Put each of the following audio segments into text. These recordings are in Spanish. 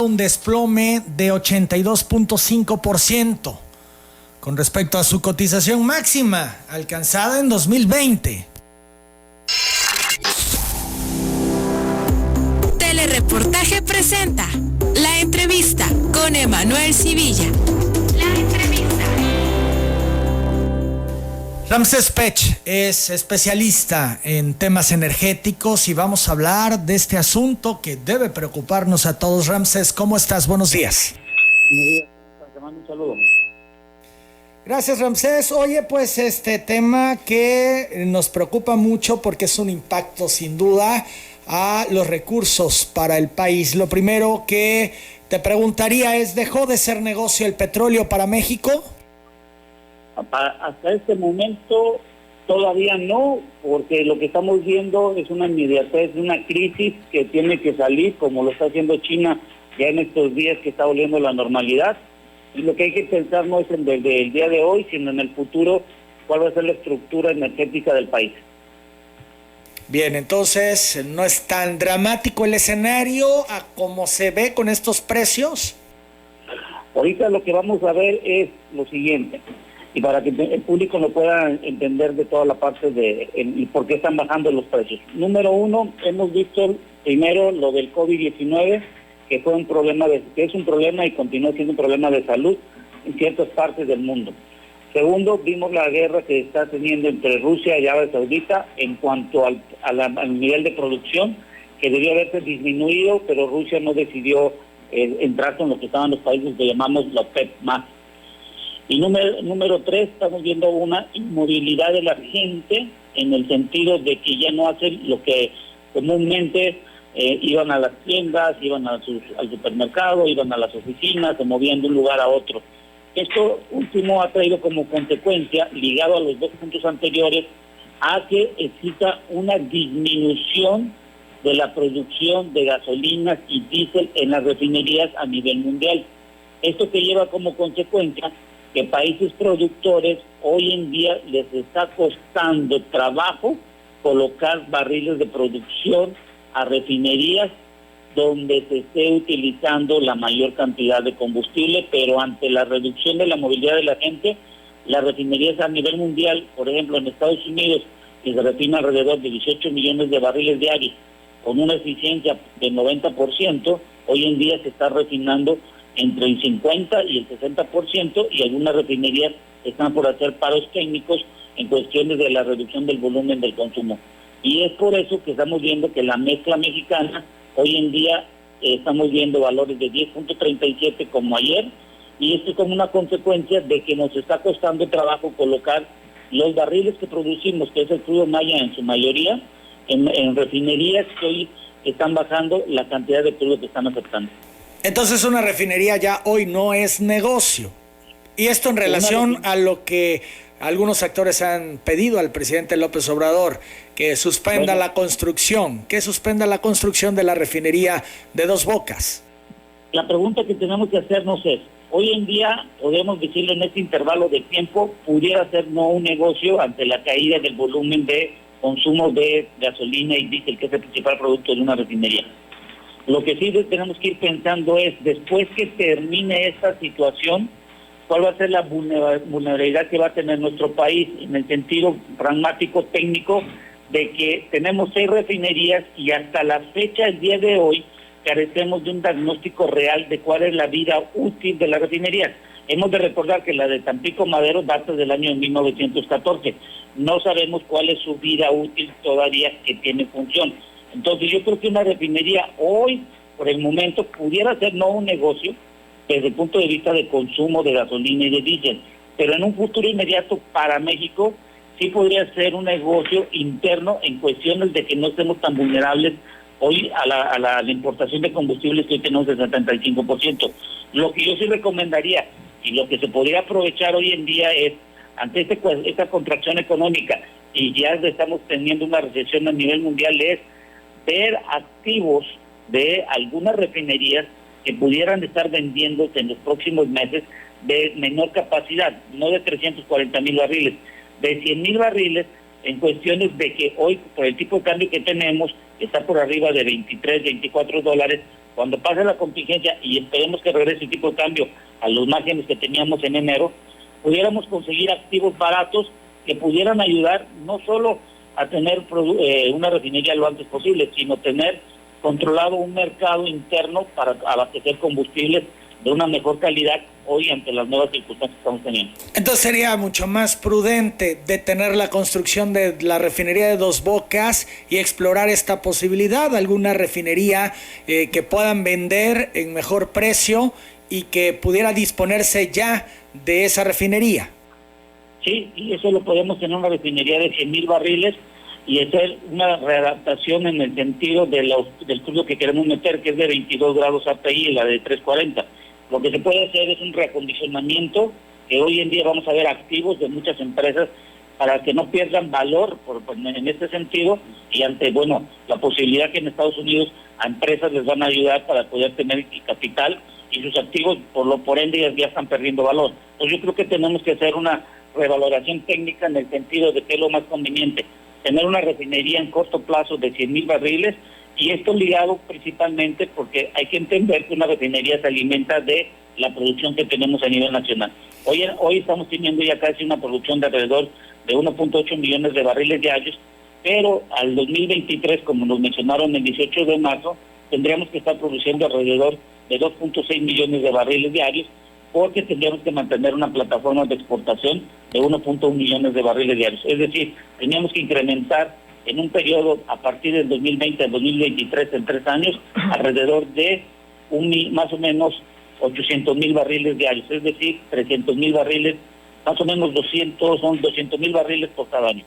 un desplome de 82.5% con respecto a su cotización máxima alcanzada en 2020. Telereportaje presenta la entrevista con Emanuel Civilla. La entrevista. Ramsés Pech es especialista en temas energéticos y vamos a hablar de este asunto que debe preocuparnos a todos. Ramsés, ¿cómo estás? Buenos días. Buenos días, te mando un saludo. Gracias, Ramsés. Oye, pues este tema que nos preocupa mucho porque es un impacto sin duda a los recursos para el país. Lo primero que te preguntaría es, ¿dejó de ser negocio el petróleo para México? Hasta este momento todavía no, porque lo que estamos viendo es una inmediatez, una crisis que tiene que salir, como lo está haciendo China ya en estos días que está volviendo a la normalidad. Y lo que hay que pensar no es en el día de hoy, sino en el futuro, cuál va a ser la estructura energética del país. Bien, entonces, ¿no es tan dramático el escenario a como se ve con estos precios? Ahorita lo que vamos a ver es lo siguiente, y para que el público lo pueda entender de toda la parte de por qué están bajando los precios. Número uno, hemos visto primero lo del COVID-19, que fue un problema que es un problema y continúa siendo un problema de salud en ciertas partes del mundo. Segundo, vimos la guerra que está teniendo entre Rusia y Arabia Saudita en cuanto al nivel de producción, que debió haberse disminuido, pero Rusia no decidió entrar con lo que estaban los países que llamamos la OPEP+. Y número tres, estamos viendo una inmovilidad de la gente en el sentido de que ya no hacen lo que comúnmente iban a las tiendas, iban al supermercado, iban a las oficinas, se movían de un lugar a otro. Esto último ha traído como consecuencia, ligado a los dos puntos anteriores, a que exista una disminución de la producción de gasolinas y diésel en las refinerías a nivel mundial. Esto que lleva como consecuencia que países productores hoy en día les está costando trabajo colocar barriles de producción a refinerías donde se esté utilizando la mayor cantidad de combustible, pero ante la reducción de la movilidad de la gente, las refinerías a nivel mundial, por ejemplo en Estados Unidos, que se refina alrededor de 18 millones de barriles diarios, con una eficiencia del 90%, hoy en día se está refinando entre el 50 y el 60%, y algunas refinerías están por hacer paros técnicos en cuestiones de la reducción del volumen del consumo. Y es por eso que estamos viendo que la mezcla mexicana, hoy en día estamos viendo valores de 10.37 como ayer, y esto es como una consecuencia de que nos está costando trabajo colocar los barriles que producimos, que es el crudo maya en su mayoría, en refinerías que hoy están bajando la cantidad de crudo que están aceptando. Entonces una refinería ya hoy no es negocio. Y esto en relación a lo que algunos actores han pedido al presidente López Obrador, que suspenda la construcción, que suspenda la construcción de la refinería de Dos Bocas. La pregunta que tenemos que hacernos es, hoy en día podemos decirlo en este intervalo de tiempo, pudiera ser no un negocio ante la caída del volumen de consumo de gasolina y diésel, que es el principal producto de una refinería. Lo que sí tenemos que ir pensando es, después que termine esta situación, cuál va a ser la vulnerabilidad que va a tener nuestro país en el sentido pragmático, técnico, de que tenemos 6 refinerías y hasta la fecha, el día de hoy, carecemos de un diagnóstico real de cuál es la vida útil de las refinerías. Hemos de recordar que la de Tampico Madero data del año 1914. No sabemos cuál es su vida útil todavía que tiene función. Entonces yo creo que una refinería hoy, por el momento, pudiera ser no un negocio desde el punto de vista de consumo de gasolina y de diésel, pero en un futuro inmediato para México sí podría ser un negocio interno en cuestiones de que no estemos tan vulnerables hoy a la importación de combustibles que hoy tenemos del 75%. Lo que yo sí recomendaría y lo que se podría aprovechar hoy en día es, ante esta contracción económica y ya estamos teniendo una recesión a nivel mundial, es ver activos de algunas refinerías que pudieran estar vendiéndose en los próximos meses de menor capacidad, no de 340,000 barriles, de 100,000 barriles, en cuestiones de que hoy, por el tipo de cambio que tenemos, está por arriba de $23, $24, cuando pase la contingencia y esperemos que regrese el tipo de cambio a los márgenes que teníamos en enero, pudiéramos conseguir activos baratos que pudieran ayudar no solo a tener una refinería lo antes posible, sino tener controlado un mercado interno para abastecer combustibles de una mejor calidad hoy ante las nuevas circunstancias que estamos teniendo. Entonces sería mucho más prudente detener la construcción de la refinería de Dos Bocas y explorar esta posibilidad, alguna refinería que puedan vender en mejor precio y que pudiera disponerse ya de esa refinería. Sí, y eso lo podemos tener una refinería de 100,000 barriles y hacer una readaptación en el sentido del crudo que queremos meter, que es de 22 grados API y la de 340. Lo que se puede hacer es un reacondicionamiento, que hoy en día vamos a ver activos de muchas empresas para que no pierdan valor en este sentido, y ante la posibilidad que en Estados Unidos a empresas les van a ayudar para poder tener capital y sus activos por ende ya están perdiendo valor. Entonces yo creo que tenemos que hacer una revaloración técnica en el sentido de que es lo más conveniente, tener una refinería en corto plazo de 100,000 barriles, y esto ligado principalmente porque hay que entender que una refinería se alimenta de la producción que tenemos a nivel nacional. Hoy estamos teniendo ya casi una producción de alrededor de 1.8 millones de barriles diarios, pero al 2023, como nos mencionaron el 18 de marzo, tendríamos que estar produciendo alrededor de 2.6 millones de barriles diarios, porque tendríamos que mantener una plataforma de exportación de 1.1 millones de barriles diarios. Es decir, teníamos que incrementar en un periodo a partir del 2020 al 2023, en 3 años, alrededor de más o menos 800,000 barriles diarios, es decir, 300,000 barriles, más o menos 200,000 barriles por cada año.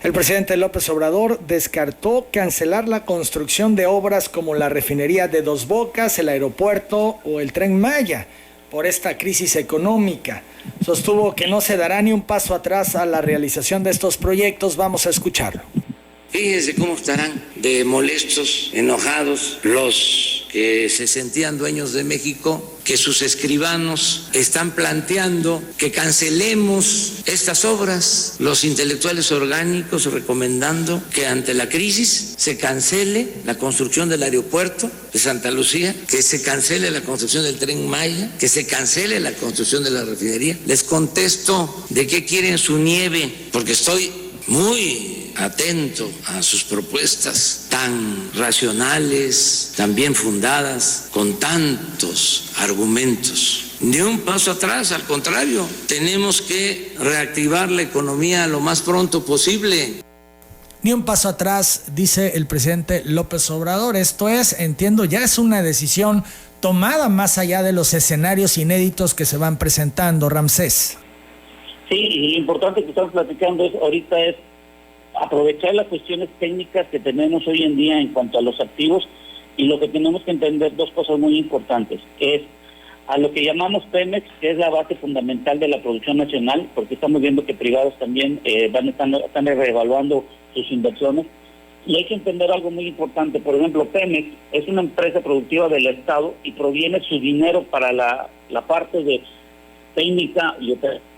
El presidente López Obrador descartó cancelar la construcción de obras como la refinería de Dos Bocas, el aeropuerto o el Tren Maya por esta crisis económica. Sostuvo que no se dará ni un paso atrás a la realización de estos proyectos. Vamos a escucharlo. Fíjense cómo estarán de molestos, enojados los que se sentían dueños de México, que sus escribanos están planteando que cancelemos estas obras, los intelectuales orgánicos recomendando que ante la crisis se cancele la construcción del aeropuerto de Santa Lucía, que se cancele la construcción del Tren Maya, que se cancele la construcción de la refinería. Les contesto de qué quieren su nieve, porque estoy muy atento a sus propuestas tan racionales, tan bien fundadas, con tantos argumentos. Ni un paso atrás, al contrario, tenemos que reactivar la economía lo más pronto posible. Ni un paso atrás, dice el presidente López Obrador. Esto es, entiendo, ya es una decisión tomada más allá de los escenarios inéditos que se van presentando, Ramsés. Sí, y lo importante que estamos platicando ahorita es aprovechar las cuestiones técnicas que tenemos hoy en día en cuanto a los activos, y lo que tenemos que entender dos cosas muy importantes, que es a lo que llamamos Pemex, que es la base fundamental de la producción nacional, porque estamos viendo que privados también están reevaluando sus inversiones, y hay que entender algo muy importante. Por ejemplo, Pemex es una empresa productiva del Estado y proviene su dinero para la parte de técnica y operación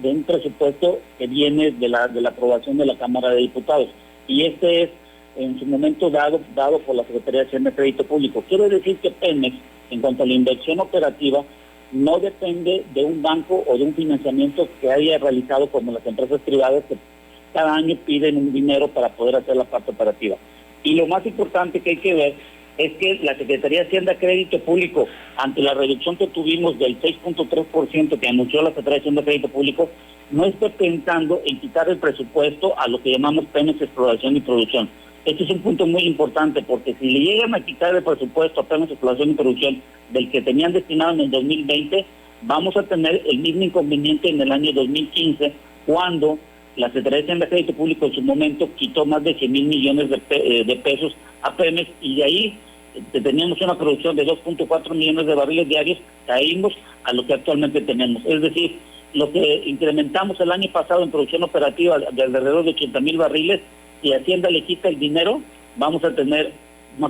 de un presupuesto que viene de la aprobación de la Cámara de Diputados, y este es en su momento dado por la Secretaría de Hacienda y Crédito Público. Quiere decir que Pemex, en cuanto a la inversión operativa, no depende de un banco o de un financiamiento que haya realizado como las empresas privadas, que cada año piden un dinero para poder hacer la parte operativa. Y lo más importante que hay que ver es que la Secretaría de Hacienda y Crédito Público, ante la reducción que tuvimos del 6.3% que anunció la Secretaría de Hacienda y Crédito Público, no está pensando en quitar el presupuesto a lo que llamamos Pemex Exploración y Producción. Este es un punto muy importante, porque si le llegan a quitar el presupuesto a Pemex Exploración y Producción del que tenían destinado en el 2020, vamos a tener el mismo inconveniente en el año 2015, cuando la Secretaría de Hacienda y Crédito Público en su momento quitó más de 100,000 millones de pesos a Pemex, y de ahí teníamos una producción de 2.4 millones de barriles diarios, caímos a lo que actualmente tenemos. Es decir, lo que incrementamos el año pasado en producción operativa de alrededor de 80,000 barriles, si Hacienda le quita el dinero, vamos a tener,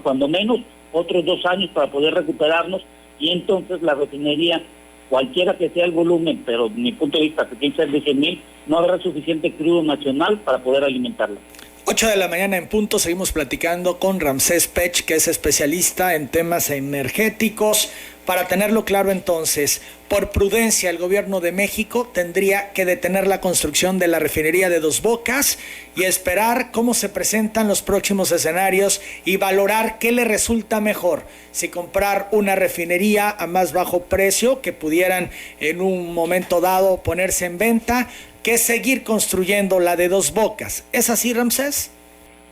cuando menos, otros 2 años para poder recuperarnos, y entonces la refinería, cualquiera que sea el volumen, pero de mi punto de vista que tiene que ser de 100,000, no habrá suficiente crudo nacional para poder alimentarla. 8 de la mañana en punto, seguimos platicando con Ramsés Pech, que es especialista en temas energéticos. Para tenerlo claro entonces, por prudencia el gobierno de México tendría que detener la construcción de la refinería de Dos Bocas y esperar cómo se presentan los próximos escenarios y valorar qué le resulta mejor, si comprar una refinería a más bajo precio que pudieran en un momento dado ponerse en venta, que seguir construyendo la de Dos Bocas. ¿Es así, Ramsés?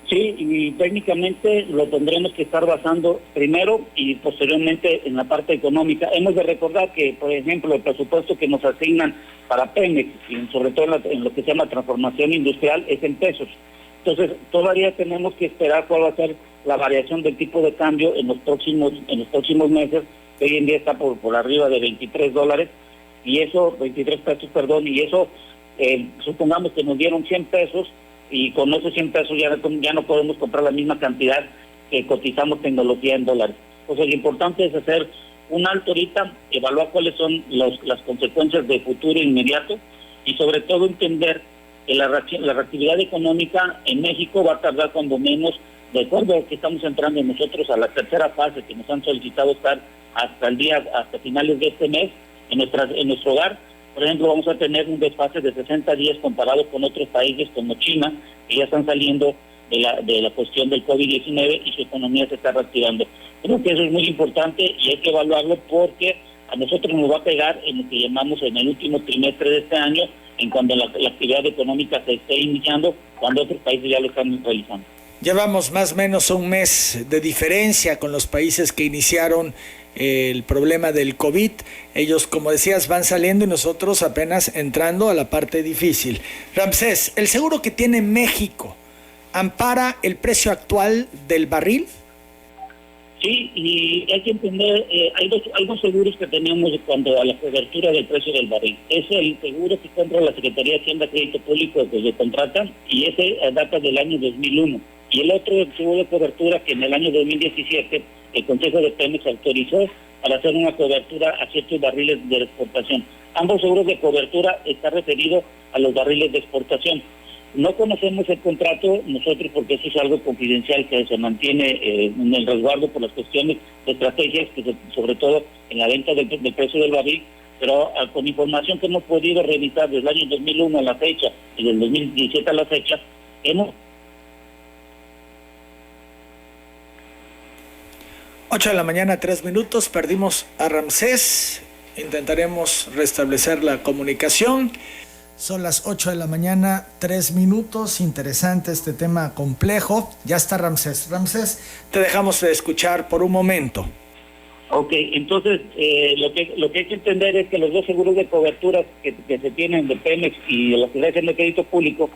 Sí, y técnicamente lo tendremos que estar basando primero y posteriormente en la parte económica. Hemos de recordar que, por ejemplo, el presupuesto que nos asignan para Pemex, y sobre todo en lo que se llama transformación industrial, es en pesos. Entonces, todavía tenemos que esperar cuál va a ser la variación del tipo de cambio en los próximos meses, que hoy en día está por arriba de $23, y eso, 23 pesos, perdón, y eso, supongamos que nos dieron 100 pesos, y con esos 100 pesos ya no podemos comprar la misma cantidad que cotizamos tecnología en dólares. Entonces lo importante es hacer un alto ahorita, evaluar cuáles son las consecuencias de futuro inmediato y sobre todo entender que la reactividad económica en México va a tardar cuando menos, de acuerdo a que estamos entrando nosotros a la tercera fase que nos han solicitado estar hasta finales de este mes en nuestro hogar. Por ejemplo, vamos a tener un desfase de 60 días comparado con otros países como China, que ya están saliendo de la cuestión del COVID-19 y su economía se está reactivando. Creo que eso es muy importante y hay que evaluarlo porque a nosotros nos va a pegar en lo que llamamos en el último trimestre de este año, en cuando la actividad económica se esté iniciando, cuando otros países ya lo están realizando. Llevamos más o menos un mes de diferencia con los países que iniciaron el problema del COVID. Ellos, como decías, van saliendo y nosotros apenas entrando a la parte difícil. Ramsés, ¿el seguro que tiene México ampara el precio actual del barril? Sí, y hay que entender, hay dos seguros que tenemos cuando a la cobertura del precio del barril. Es el seguro que compra la Secretaría de Hacienda Crédito Público que se contratan, y ese data del año 2001. Y el otro, el seguro de cobertura, que en el año 2017 el Consejo de Pemex autorizó para hacer una cobertura a ciertos barriles de exportación. Ambos seguros de cobertura están referidos a los barriles de exportación. No conocemos el contrato nosotros porque eso es algo confidencial que se mantiene en el resguardo por las cuestiones de estrategias, que sobre todo en la venta del precio del barril, pero con información que hemos podido revisar desde el año 2001 a la fecha y del 2017 a la fecha, hemos... 8 de la mañana, 3 minutos, perdimos a Ramsés, intentaremos restablecer la comunicación. Son las 8 de la mañana, 3 minutos, interesante este tema complejo. Ya está Ramsés. Ramsés, te dejamos de escuchar por un momento. Ok, entonces lo que hay que entender es que los dos seguros de cobertura que se tienen de Pemex y de la Secretaría de Hacienda de Crédito Público,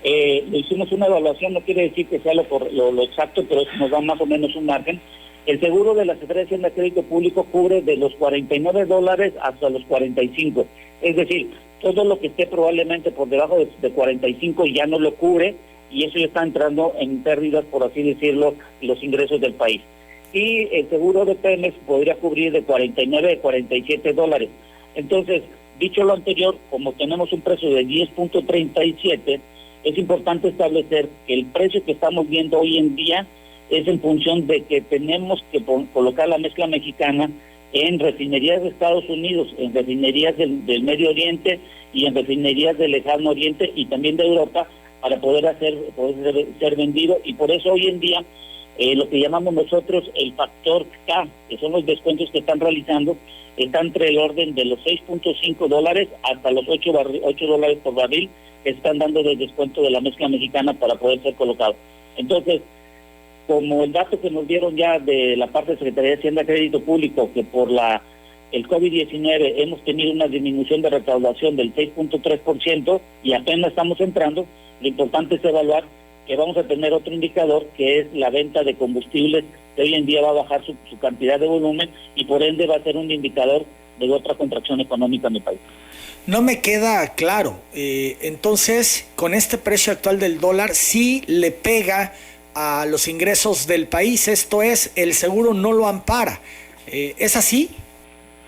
le hicimos una evaluación, no quiere decir que sea lo exacto, pero eso nos da más o menos un margen. El seguro de la Secretaría de Hacienda de Crédito Público cubre de los $49 hasta los 45. Es decir, todo lo que esté probablemente por debajo de 45 ya no lo cubre, y eso ya está entrando en pérdidas, por así decirlo, los ingresos del país. Y el seguro de Pemex podría cubrir de 49 a 47 dólares. Entonces, dicho lo anterior, como tenemos un precio de 10.37, es importante establecer que el precio que estamos viendo hoy en día es en función de que tenemos que colocar la mezcla mexicana en refinerías de Estados Unidos, en refinerías del Medio Oriente y en refinerías del Lejano Oriente y también de Europa para poder ser vendido. Y por eso hoy en día lo que llamamos nosotros el factor K, que son los descuentos que están realizando, está entre el orden de los $6.5 hasta los $8 por barril que están dando de descuento de la mezcla mexicana para poder ser colocado. Entonces, como el dato que nos dieron ya de la parte de Secretaría de Hacienda Crédito Público, que por el COVID-19 hemos tenido una disminución de recaudación del 6.3% y apenas estamos entrando, lo importante es evaluar que vamos a tener otro indicador, que es la venta de combustibles, que hoy en día va a bajar su cantidad de volumen y por ende va a ser un indicador de otra contracción económica en el país. No me queda claro, entonces con este precio actual del dólar sí le pega a los ingresos del país, esto es, el seguro no lo ampara, ¿es así?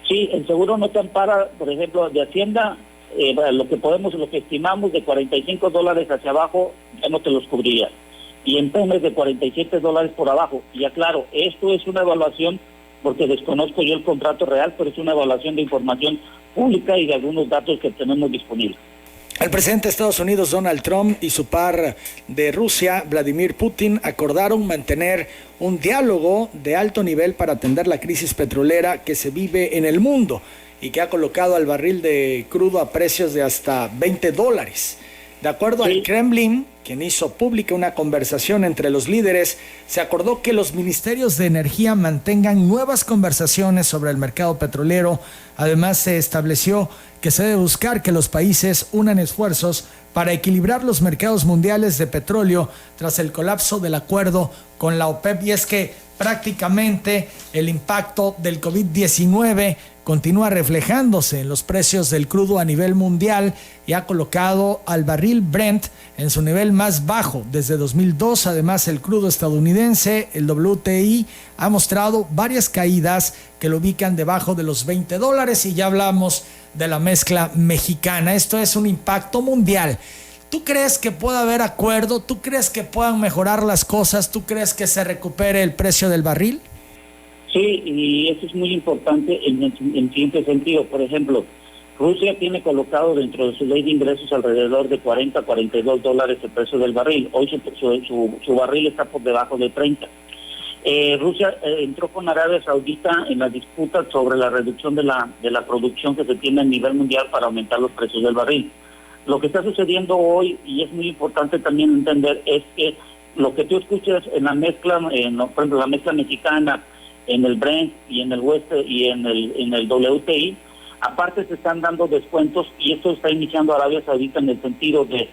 Sí, el seguro no te ampara, por ejemplo, de Hacienda, lo que estimamos de $45 hacia abajo, ya no te los cubriría. y en Pemex de $47 por abajo. Y aclaro, esto es una evaluación, porque desconozco yo el contrato real, pero es una evaluación de información pública y de algunos datos que tenemos disponibles. El presidente de Estados Unidos, Donald Trump, y su par de Rusia, Vladimir Putin, acordaron mantener un diálogo de alto nivel para atender la crisis petrolera que se vive en el mundo y que ha colocado al barril de crudo a precios de hasta $20. De acuerdo al Kremlin, quien hizo pública una conversación entre los líderes, se acordó que los ministerios de energía mantengan nuevas conversaciones sobre el mercado petrolero. Además, se estableció que se debe buscar que los países unan esfuerzos para equilibrar los mercados mundiales de petróleo tras el colapso del acuerdo con la OPEP. Y es que prácticamente el impacto del COVID-19 continúa reflejándose en los precios del crudo a nivel mundial y ha colocado al barril Brent en su nivel más bajo desde 2002. Además, el crudo estadounidense, el WTI, ha mostrado varias caídas que lo ubican debajo de los $20, y ya hablamos de la mezcla mexicana. Esto es un impacto mundial. ¿Tú crees que pueda haber acuerdo? ¿Tú crees que puedan mejorar las cosas? ¿Tú crees que se recupere el precio del barril? Sí, y eso es muy importante en siguiente sentido. Por ejemplo, Rusia tiene colocado dentro de su ley de ingresos alrededor de $40 a $42 el precio del barril. Hoy su barril está por debajo de 30. Rusia entró con Arabia Saudita en la disputa sobre la reducción de la producción que se tiene a nivel mundial para aumentar los precios del barril. Lo que está sucediendo hoy, y es muy importante también entender, es que lo que tú escuchas en la mezcla, por ejemplo, la mezcla mexicana, en el Brent y en el West y en el WTI, aparte se están dando descuentos, y esto está iniciando Arabia Saudita en el sentido de,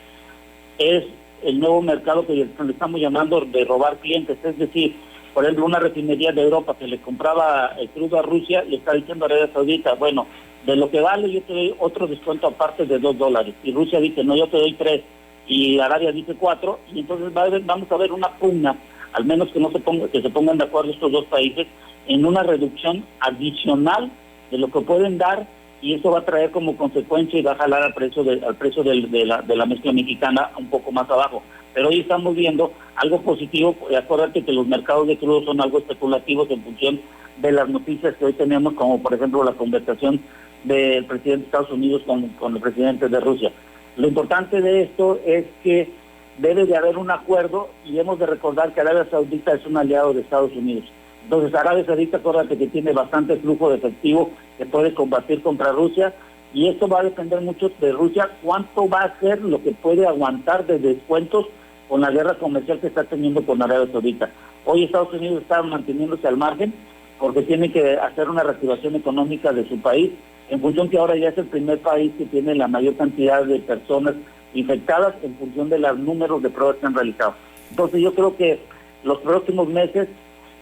es el nuevo mercado que le estamos llamando de robar clientes. Es decir, por ejemplo, una refinería de Europa que le compraba el crudo a Rusia, le está diciendo a Arabia Saudita, bueno, de lo que vale yo te doy otro descuento aparte de $2, y Rusia dice, no, yo te doy 3, y Arabia dice 4, y entonces vamos a ver una pugna, al menos que se pongan de acuerdo estos dos países en una reducción adicional de lo que pueden dar, y eso va a traer como consecuencia y va a jalar al precio de la mezcla mexicana un poco más abajo. Pero hoy estamos viendo algo positivo. Acuérdate que los mercados de crudo son algo especulativos en función de las noticias que hoy tenemos, como por ejemplo la conversación del presidente de Estados Unidos con el presidente de Rusia. Lo importante de esto es que debe de haber un acuerdo, y hemos de recordar que Arabia Saudita es un aliado de Estados Unidos. Entonces Arabia Saudita, acuérdate que tiene bastante flujo de efectivo que puede combatir contra Rusia, y esto va a depender mucho de Rusia, cuánto va a ser lo que puede aguantar de descuentos con la guerra comercial que está teniendo con Arabia Saudita. Hoy Estados Unidos está manteniéndose al margen porque tiene que hacer una reactivación económica de su país, en función que ahora ya es el primer país que tiene la mayor cantidad de personas infectadas en función de los números de pruebas que han realizado. Entonces yo creo que los próximos meses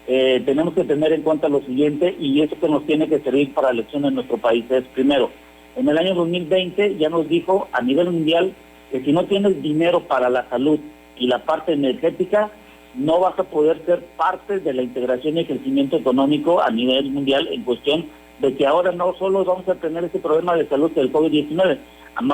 tenemos que tener en cuenta lo siguiente, y eso que nos tiene que servir para la elección en nuestro país es, primero, en el año 2020 ya nos dijo a nivel mundial que si no tienes dinero para la salud y la parte energética, no vas a poder ser parte de la integración y crecimiento económico a nivel mundial, en cuestión de que ahora no solo vamos a tener este problema de salud del COVID-19,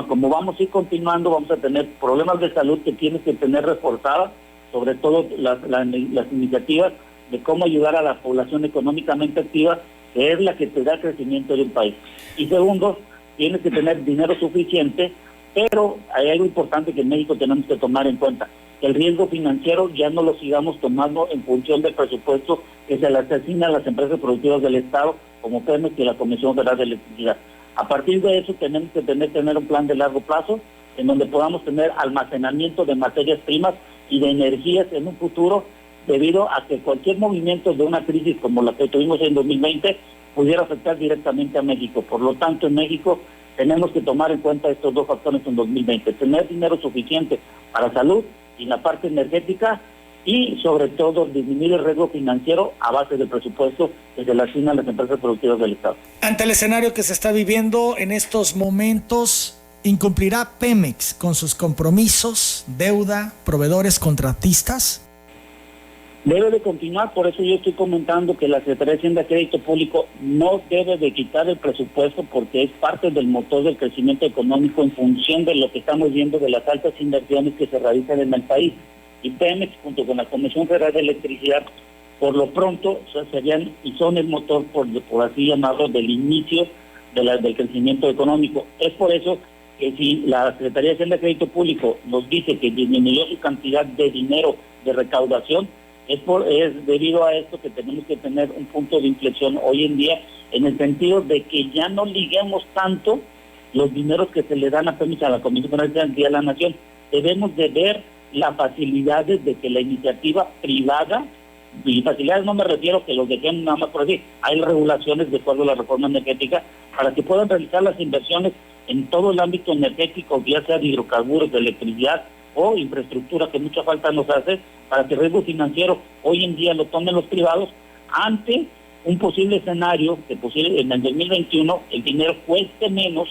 como vamos a ir continuando, vamos a tener problemas de salud que tienes que tener reforzadas, sobre todo las iniciativas de cómo ayudar a la población económicamente activa, que es la que te da el crecimiento de un país. Y segundo, tienes que tener dinero suficiente, pero hay algo importante que en México tenemos que tomar en cuenta, que el riesgo financiero ya no lo sigamos tomando en función del presupuesto que se le asigna a las empresas productivas del Estado, como Pemex y la Comisión Federal de Electricidad. A partir de eso tenemos que tener un plan de largo plazo, en donde podamos tener almacenamiento de materias primas y de energías en un futuro, debido a que cualquier movimiento de una crisis como la que tuvimos en 2020 pudiera afectar directamente a México. Por lo tanto, en México tenemos que tomar en cuenta estos dos factores en 2020, tener dinero suficiente para salud y la parte energética, y sobre todo disminuir el riesgo financiero a base del presupuesto que se le asigna a las empresas productivas del Estado. Ante el escenario que se está viviendo en estos momentos, ¿incumplirá Pemex con sus compromisos, deuda, proveedores, contratistas? Debe de continuar, por eso yo estoy comentando que la Secretaría de Hacienda y Crédito Público no debe de quitar el presupuesto, porque es parte del motor del crecimiento económico en función de lo que estamos viendo de las altas inversiones que se realizan en el país. y Pemex, junto con la Comisión Federal de Electricidad, por lo pronto serían y son el motor, por así llamarlo, del inicio del crecimiento económico. Es por eso que si la Secretaría de Hacienda y Crédito Público nos dice que disminuyó su cantidad de dinero de recaudación, es debido a esto que tenemos que tener un punto de inflexión hoy en día, en el sentido de que ya no liguemos tanto los dineros que se le dan a Pemex, a la Comisión Federal de Garantía de la Nación. Debemos de ver las facilidades de que la iniciativa privada, y facilidades no me refiero que los dejen nada más por así, hay regulaciones de acuerdo a la reforma energética para que puedan realizar las inversiones en todo el ámbito energético, ya sea de hidrocarburos, de electricidad o infraestructura, que mucha falta nos hace, para que el riesgo financiero hoy en día lo tomen los privados ante un posible escenario que en el 2021 el dinero cueste menos,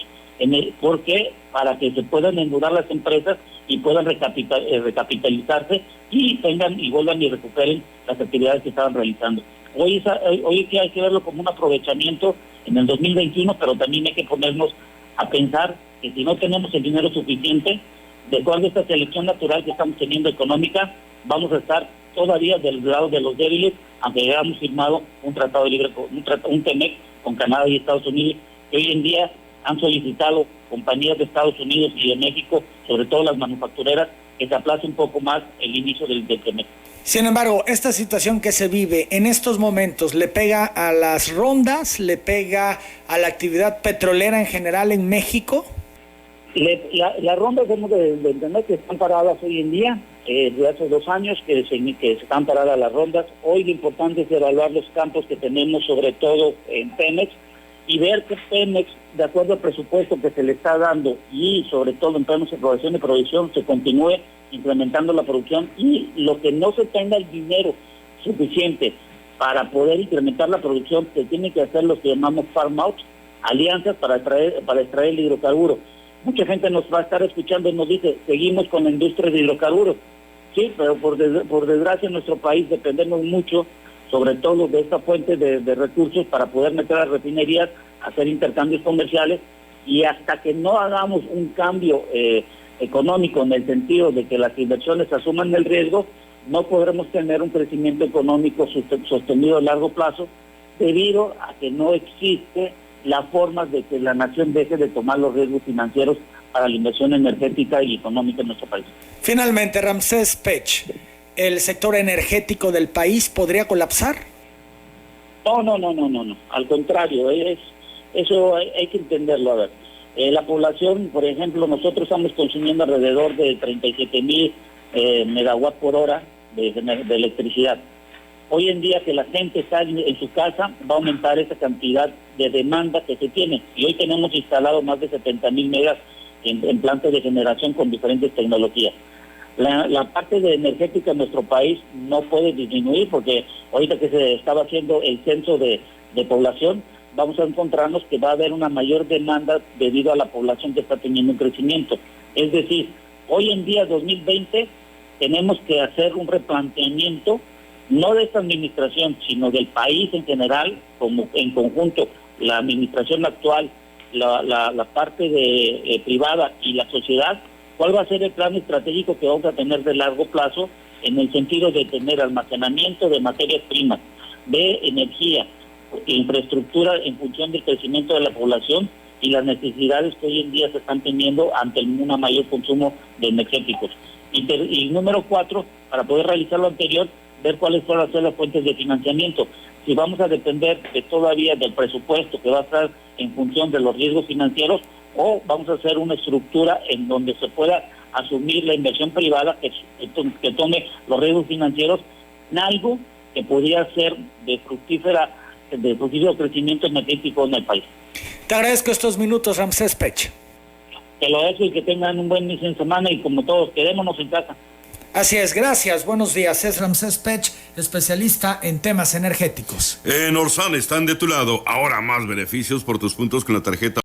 porque para que se puedan endeudar las empresas y puedan recapitalizarse y tengan y vuelvan y recuperen las actividades que estaban realizando. Hoy que hay que verlo como un aprovechamiento en el 2021, pero también hay que ponernos a pensar que si no tenemos el dinero suficiente, de toda esta selección natural que estamos teniendo económica, vamos a estar todavía del lado de los débiles, aunque hayamos firmado un tratado de libre, un TEMEC con Canadá y Estados Unidos, que hoy en día han solicitado compañías de Estados Unidos y de México, sobre todo las manufactureras, que se aplace un poco más el inicio del TEMEC. Sin embargo, esta situación que se vive en estos momentos le pega a las rondas, le pega a la actividad petrolera en general en México. Las rondas debemos de entender que están paradas hoy en día, desde hace 2 años que se están paradas las rondas. Hoy lo importante es evaluar los campos que tenemos, sobre todo en Pemex, y ver que Pemex, de acuerdo al presupuesto que se le está dando y sobre todo en términos de exploración y producción, se continúe incrementando la producción, y lo que no se tenga el dinero suficiente para poder incrementar la producción, se tiene que hacer lo que llamamos farm out, alianzas para extraer el hidrocarburo. Mucha gente nos va a estar escuchando y nos dice, seguimos con la industria de hidrocarburos. Sí, pero por desgracia en nuestro país dependemos mucho, sobre todo de esta fuente de recursos para poder meter a las refinerías, hacer intercambios comerciales, y hasta que no hagamos un cambio económico en el sentido de que las inversiones asuman el riesgo, no podremos tener un crecimiento económico sostenido a largo plazo, debido a que no existe la forma de que la nación deje de tomar los riesgos financieros para la inversión energética y económica en nuestro país. Finalmente, Ramsés Pech, ¿el sector energético del país podría colapsar? No. Al contrario, eso hay que entenderlo. A ver, la población, por ejemplo, nosotros estamos consumiendo alrededor de 37,000 megawatt por hora de electricidad. Hoy en día que la gente está en su casa, va a aumentar esa cantidad de demanda que se tiene. Y hoy tenemos instalado más de 70,000 megas en plantas de generación con diferentes tecnologías. La parte de energética en nuestro país no puede disminuir, porque ahorita que se estaba haciendo el censo de población, vamos a encontrarnos que va a haber una mayor demanda debido a la población que está teniendo un crecimiento. Es decir, hoy en día, 2020, tenemos que hacer un replanteamiento, no de esta administración, sino del país en general, como en conjunto, la administración actual, la parte privada y la sociedad. ¿Cuál va a ser el plan estratégico que vamos a tener de largo plazo, en el sentido de tener almacenamiento de materias primas, de energía, infraestructura en función del crecimiento de la población y las necesidades que hoy en día se están teniendo ante un mayor consumo de energéticos? Y número 4, para poder realizar lo anterior, ver cuáles van a ser las fuentes de financiamiento. Si vamos a depender todavía del presupuesto que va a estar en función de los riesgos financieros, o vamos a hacer una estructura en donde se pueda asumir la inversión privada que tome los riesgos financieros, en algo que podría ser de fructífero crecimiento energético en el país. Te agradezco estos minutos, Ramsés Pech. Te lo agradezco y que tengan un buen inicio de semana, y como todos, quedémonos en casa. Así es, gracias, buenos días. Es Ramsés Pech, especialista en temas energéticos. En Orsan están de tu lado. Ahora más beneficios por tus puntos con la tarjeta